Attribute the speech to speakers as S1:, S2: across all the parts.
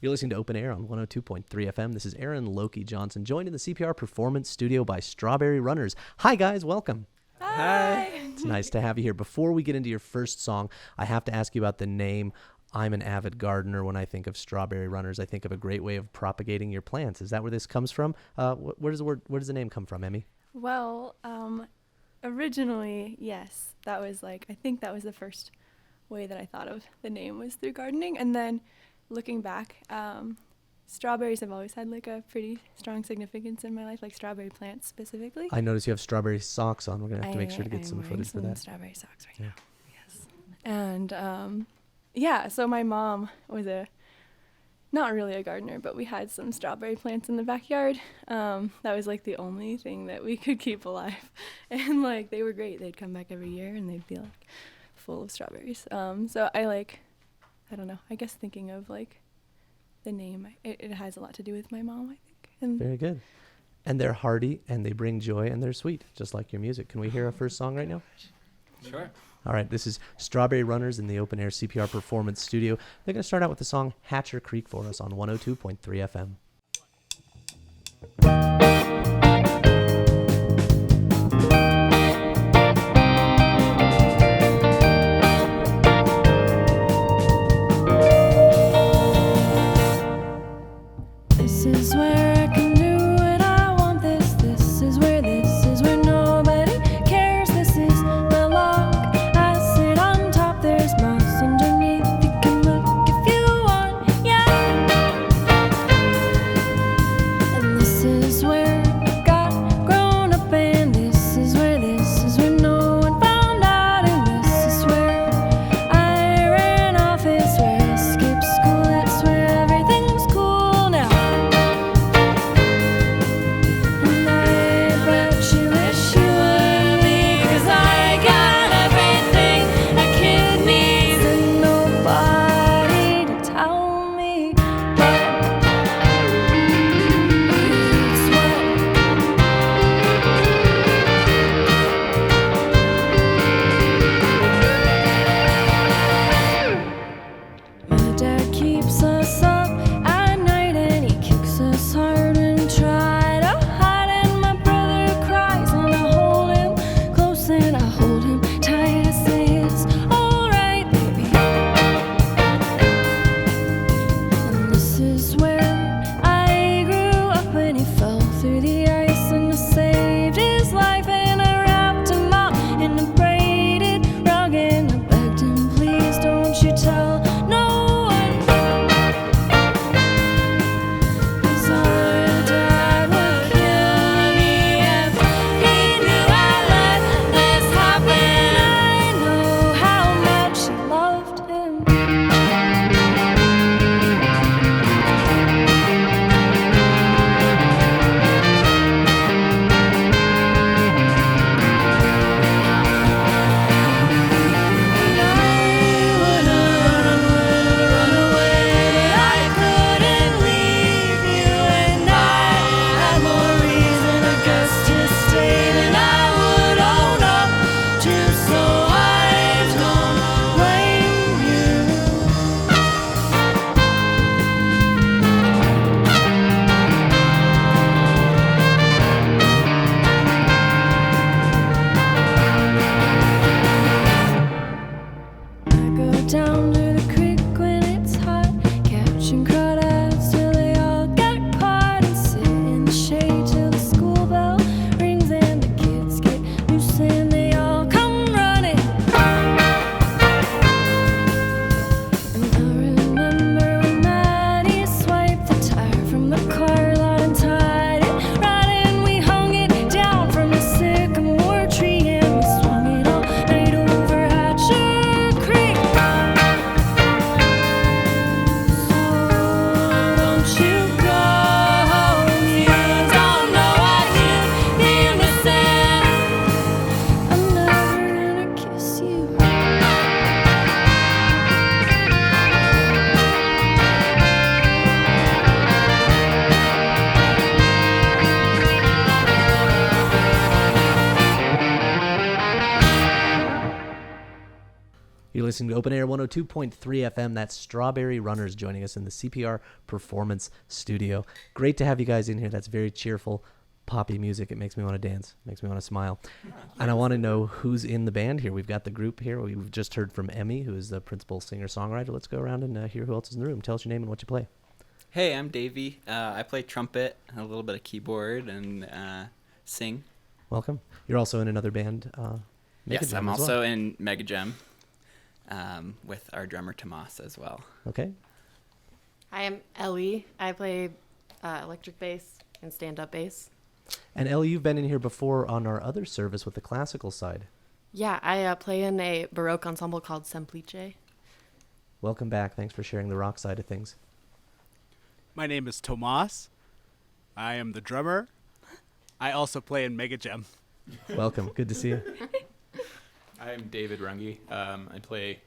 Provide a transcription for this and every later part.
S1: You're listening to Open Air on 102.3 FM. This is Aaron Loki Johnson, joined in the CPR Performance Studio by Strawberry Runners. Hi, guys. Welcome.
S2: Hi.
S1: It's nice to have you here. Before we get into your first song, I have to ask you about the name. I'm an avid gardener. When I think of Strawberry Runners, I think of a great way of propagating your plants. Is that where this comes from? Where does the name come from, Emmy?
S2: Well, originally, yes. I think that was the first way that I thought of the name was through gardening. And then looking back, strawberries have always had like a pretty strong significance in my life, like strawberry plants specifically.
S1: I notice you have strawberry socks on. We're going to have to make sure to get some footage for that.
S2: Strawberry socks right now. Yes. And yeah, so my mom was not really a gardener, but we had some strawberry plants in the backyard. That was like the only thing that we could keep alive. And like they were great. They'd come back every year and they'd be like full of strawberries. So I don't know, I guess thinking of like the name, it has a lot to do with my mom, I think. And
S1: very good. And they're hearty and they bring joy and they're sweet, just like your music. Can we hear our first song right now?
S3: Sure.
S1: All right, this is Strawberry Runners in the Open Air CPR Performance Studio. They're going to start out with the song Hatcher Creek for us on 102.3 FM.
S2: this is where I can do what I want. This is where nobody cares. This is the log. I sit on top. There's moss underneath. You can look if you want, yeah. And this is where
S1: You're listening to Open Air 102.3 FM. That's Strawberry Runners joining us in the CPR Performance Studio. Great to have you guys in here. That's very cheerful, poppy music. It makes me want to dance. Makes me want to smile. And I want to know who's in the band here. We've got the group here. We've just heard from Emmy, who is the principal singer-songwriter. Let's go around and hear who else is in the room. Tell us your name and what you play.
S3: Hey, I'm Davey. I play trumpet, a little bit of keyboard, and sing.
S1: Welcome. You're also in another band.
S3: Yes, I'm also in Mega Gem with our drummer Tomas as well.
S1: Okay.
S4: I am Ellie. I play electric bass and stand-up bass.
S1: And Ellie, you've been in here before on our other service with the classical side.
S4: Yeah, I play in a Baroque ensemble called Semplice.
S1: Welcome back. Thanks for sharing the rock side of things.
S5: My name is Tomas. I am the drummer. I also play in Mega Gem.
S1: Welcome. Good to see you.
S6: I'm David Runge. I play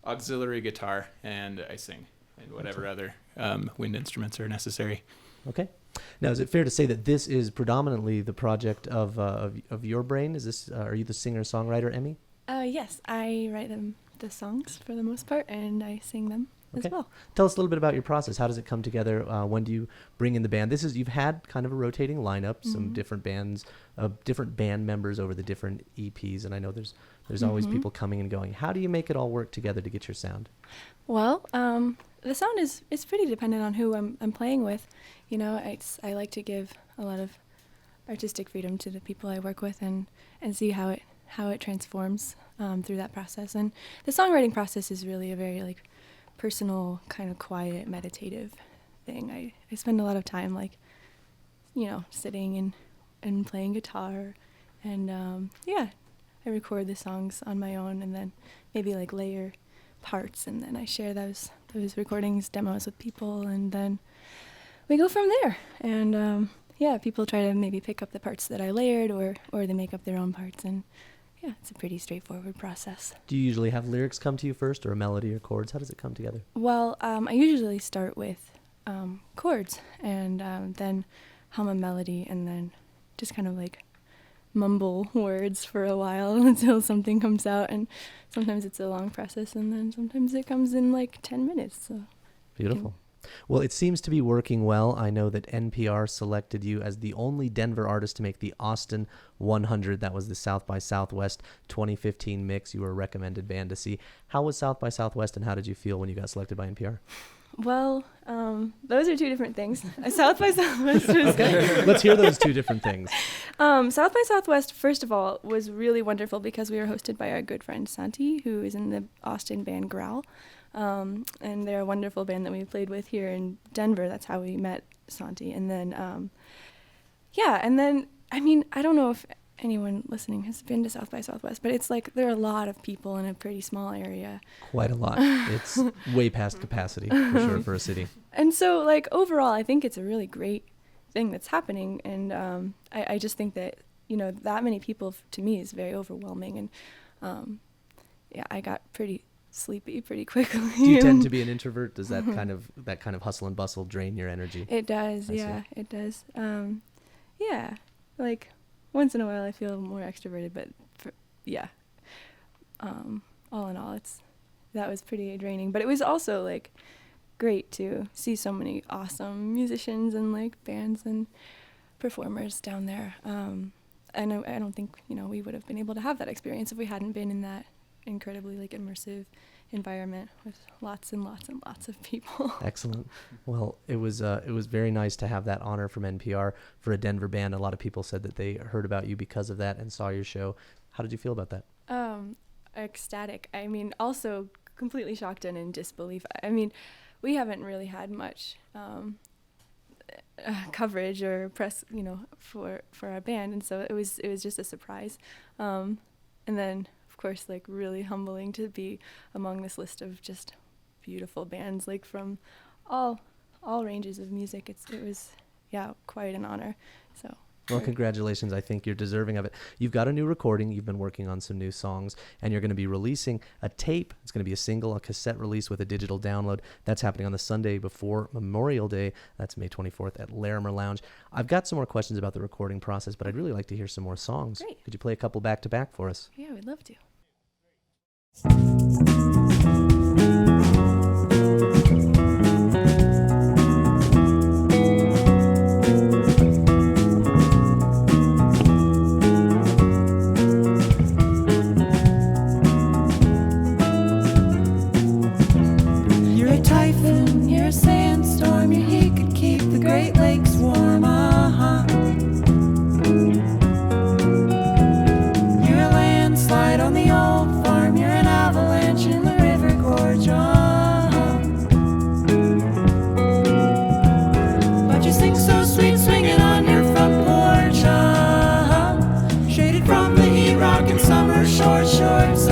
S6: auxiliary guitar and I sing and whatever other wind instruments are necessary.
S1: Okay. Now, is it fair to say that this is predominantly the project of your brain? Is this? Are you the singer-songwriter, Emmy?
S2: Yes, I write the songs for the most part, and I sing them as well.
S1: Tell us a little bit about your process. How does it come together? When do you bring in the band? You've had kind of a rotating lineup, some different bands, different band members over the different EPs, and I know there's always people coming and going. How do you make it all work together to get your sound?
S2: Well, the sound is pretty dependent on who I'm playing with. You know, I like to give a lot of artistic freedom to the people I work with and see how it transforms through that process. And the songwriting process is really a very like personal, kind of quiet, meditative thing. I spend a lot of time like, you know, sitting and playing guitar, and I record the songs on my own, and then maybe like layer parts, and then I share those recordings, demos with people, and then we go from there. And people try to maybe pick up the parts that I layered, or they make up their own parts, and yeah, it's a pretty straightforward process.
S1: Do you usually have lyrics come to you first, or a melody or chords? How does it come together?
S2: Well, I usually start with chords, and then hum a melody, and then just kind of like mumble words for a while until something comes out. And sometimes it's a long process, and then sometimes it comes in like 10 minutes. So
S1: beautiful. Well, it seems to be working well. I know that NPR selected you as the only Denver artist to make the Austin 100. That was the South by Southwest 2015 mix. You were a recommended band to see. How was South by Southwest, and how did you feel when you got selected by NPR?
S2: Well, those are two different things. South by Southwest was
S1: okay. Let's hear those two different things.
S2: South by Southwest, first of all, was really wonderful because we were hosted by our good friend Santi, who is in the Austin band Grrrl. And they're a wonderful band that we played with here in Denver. That's how we met Santi. And then, I mean, I don't know if anyone listening has been to South by Southwest, but it's like there are a lot of people in a pretty small area.
S1: Quite a lot. It's way past capacity, for sure, for a city.
S2: And so, like, overall, I think it's a really great thing that's happening. And I just think that, you know, that many people, to me, is very overwhelming. And, I got pretty sleepy pretty quickly.
S1: Do you tend to be an introvert? Does that kind of hustle and bustle drain your energy?
S2: It does, it does. Like once in a while I feel more extroverted, but all in all that was pretty draining. But it was also like great to see so many awesome musicians and like bands and performers down there. And I don't think, you know, we would have been able to have that experience if we hadn't been in that incredibly like immersive environment with lots and lots and lots of people.
S1: Excellent. Well, it was very nice to have that honor from NPR for a Denver band. A lot of people said that they heard about you because of that and saw your show. How did you feel about that?
S2: Ecstatic. I mean, also completely shocked and in disbelief. I mean, we haven't really had much coverage or press, you know, for our band, and so it was just a surprise. And then of course, like really humbling to be among this list of just beautiful bands, like from all ranges of music. It was quite an honor. So
S1: well, congratulations. I think you're deserving of it. You've got a new recording. You've been working on some new songs, and you're going to be releasing a tape. It's going to be a single, a cassette release with a digital download. That's happening on the Sunday before Memorial Day. That's May 24th at Larimer Lounge. I've got some more questions about the recording process, but I'd really like to hear some more songs.
S2: Great.
S1: Could you play a couple back-to-back for us?
S2: Yeah, we'd love to.
S7: You're a typhoon, you're a sandstorm, your heat could keep the Great Lakes warm, You're a landslide on the old farm, you're an avalanche in the river gorge, But you sing so sweet, swinging on your front porch, Shaded from the heat, rocking summer short shorts,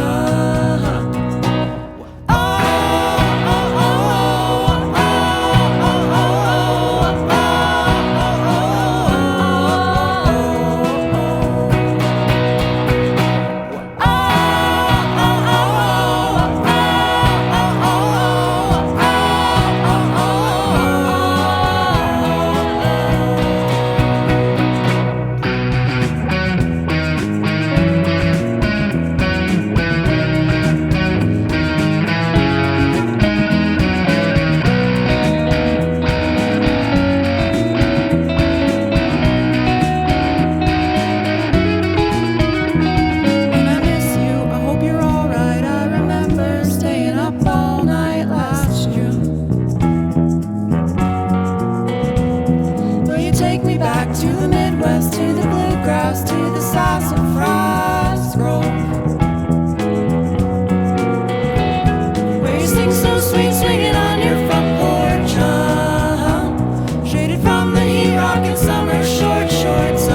S7: And I miss you, I hope you're alright. I remember staying up all night last June. Will you take me back to the Midwest, to the bluegrass, to the sassafras grove, where you sing so sweet, swinging on your front porch, shaded from the heat, rocking summer short shorts,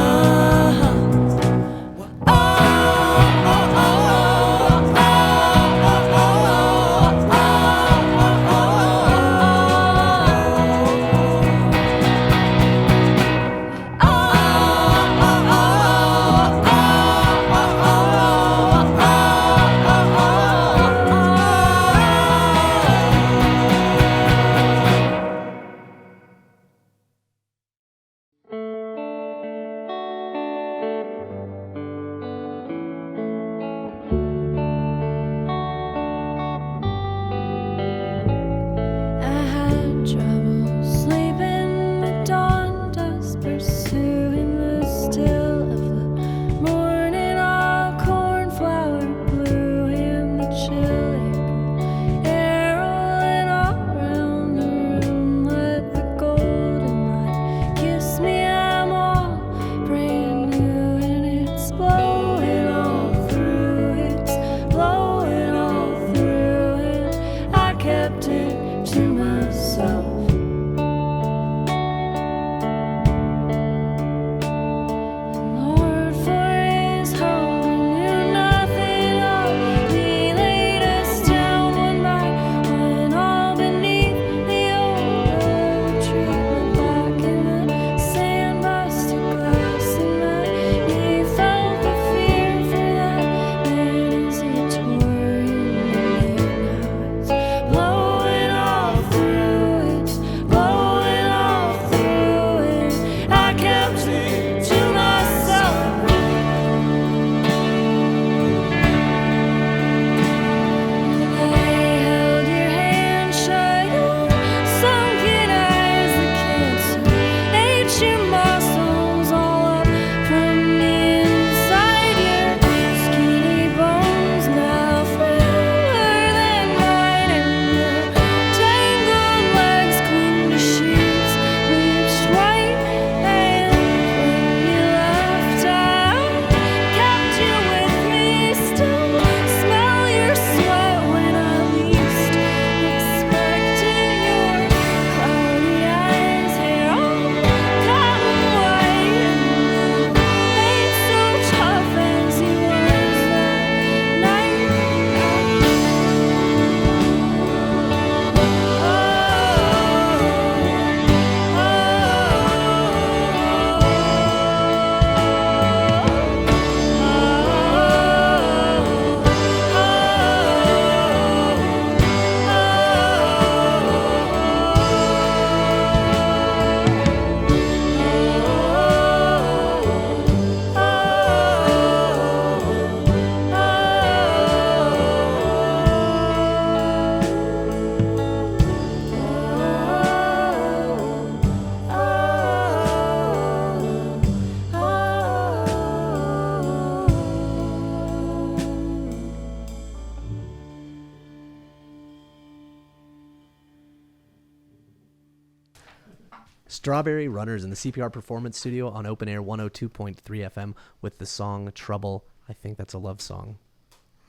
S1: Strawberry Runners in the CPR Performance Studio on OpenAir 102.3 FM with the song Trouble. I think that's a love song.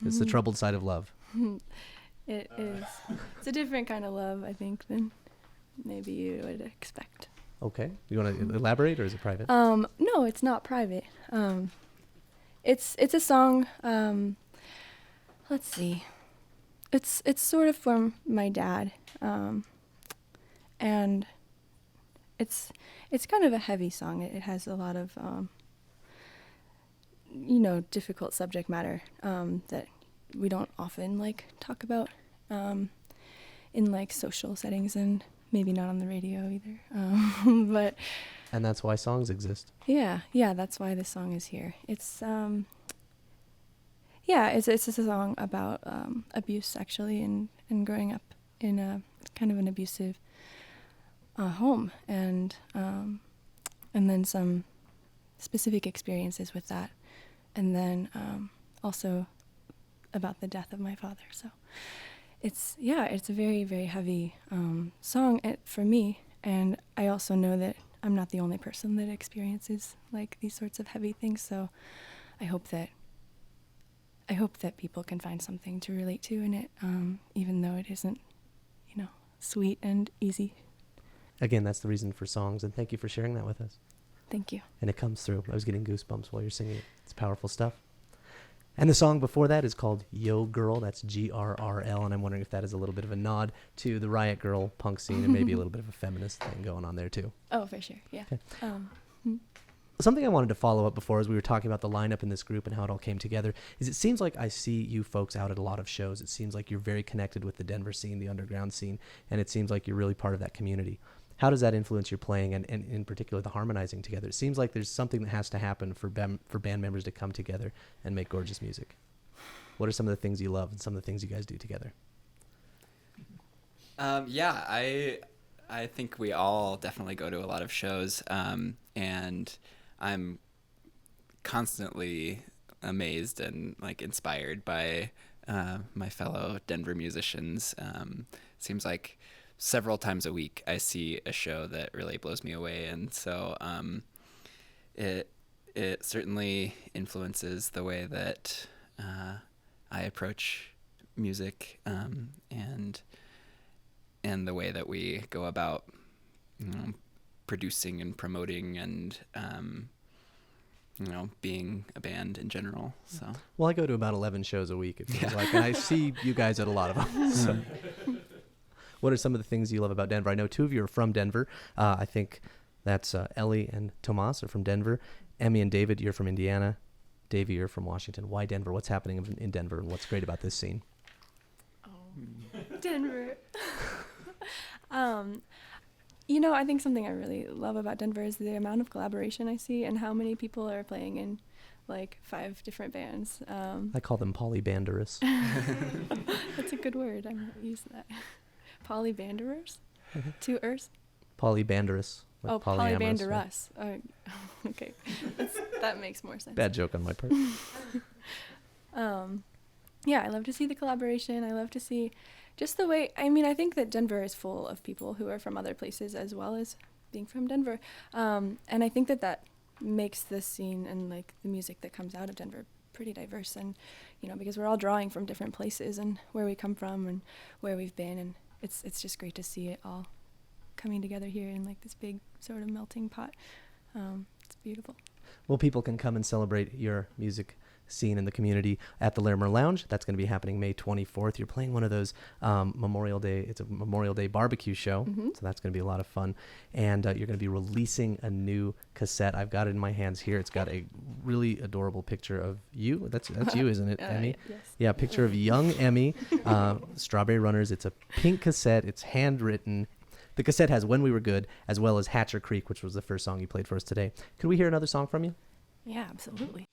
S1: It's the troubled side of love.
S2: It is. It's a different kind of love, I think, than maybe you would expect.
S1: Okay. You want to elaborate, or is it private?
S2: No, it's not private. It's a song. Let's see. It's sort of from my dad, and it's kind of a heavy song. It has a lot of difficult subject matter that we don't often talk about in social settings, and maybe not on the radio either. But
S1: And that's why songs exist.
S2: yeah, that's why this song is here. It's it's a song about abuse, actually, and growing up in a kind of an abusive home, and then some specific experiences with that, and then also about the death of my father. So it's a very, very heavy song for me, and I also know that I'm not the only person that experiences these sorts of heavy things. So I hope that people can find something to relate to in it, even though it isn't, sweet and easy.
S1: Again, that's the reason for songs, and thank you for sharing that with us.
S2: Thank you.
S1: And it comes through. I was getting goosebumps while you're singing it. It's powerful stuff. And the song before that is called Yo Girl. That's Grrrl, and I'm wondering if that is a little bit of a nod to the Riot Girl punk scene, and maybe a little bit of a feminist thing going on there too.
S2: Oh, for sure. Yeah.
S1: Okay. Something I wanted to follow up before, as we were talking about the lineup in this group and how it all came together, is it seems like I see you folks out at a lot of shows. It seems like you're very connected with the Denver scene, the underground scene, and it seems like you're really part of that community. How does that influence your playing, and in particular the harmonizing together? It seems like there's something that has to happen for band members to come together and make gorgeous music. What are some of the things you love and some of the things you guys do together?
S3: I think we all definitely go to a lot of shows, and I'm constantly amazed and inspired by my fellow Denver musicians. Seems like several times a week I see a show that really blows me away, and so it certainly influences the way that I approach music, and the way that we go about producing and promoting and being a band in general. So
S1: Well, I go to about 11 shows a week, it feels like, and I see you guys at a lot of them. So. What are some of the things you love about Denver? I know two of you are from Denver. I think that's Ellie and Tomas are from Denver. Emmy and David, you're from Indiana. Davey, you're from Washington. Why Denver? What's happening in Denver, and what's great about this scene?
S2: Denver. I think something I really love about Denver is the amount of collaboration I see and how many people are playing in 5 different bands.
S1: I call them polybanderists.
S2: That's a good word. I might use that. Polybanderers? 2 Ers?
S1: Polybanderists.
S2: Oh,
S1: polyamorous,
S2: polybanderus. Okay. That makes more sense.
S1: Bad joke on my part.
S2: I love to see the collaboration. I love to see just the way, I think that Denver is full of people who are from other places as well as being from Denver. And I think that makes the scene and the music that comes out of Denver pretty diverse, and because we're all drawing from different places and where we come from and where we've been, and it's just great to see it all coming together here in this big sort of melting pot. It's beautiful.
S1: Well, people can come and celebrate your music scene in the community at the Larimer Lounge. That's going to be happening May 24th. You're playing one of those Memorial Day barbecue show, so that's going to be a lot of fun. And you're going to be releasing a new cassette. I've got it in my hands here. It's got a really adorable picture of you. That's you, isn't it, Emmy?
S2: Yes.
S1: Yeah, picture of young Emmy, Strawberry Runners. It's a pink cassette. It's handwritten. The cassette has When We Were Good, as well as Hatcher Creek, which was the first song you played for us today. Could we hear another song from you?
S2: Yeah, absolutely.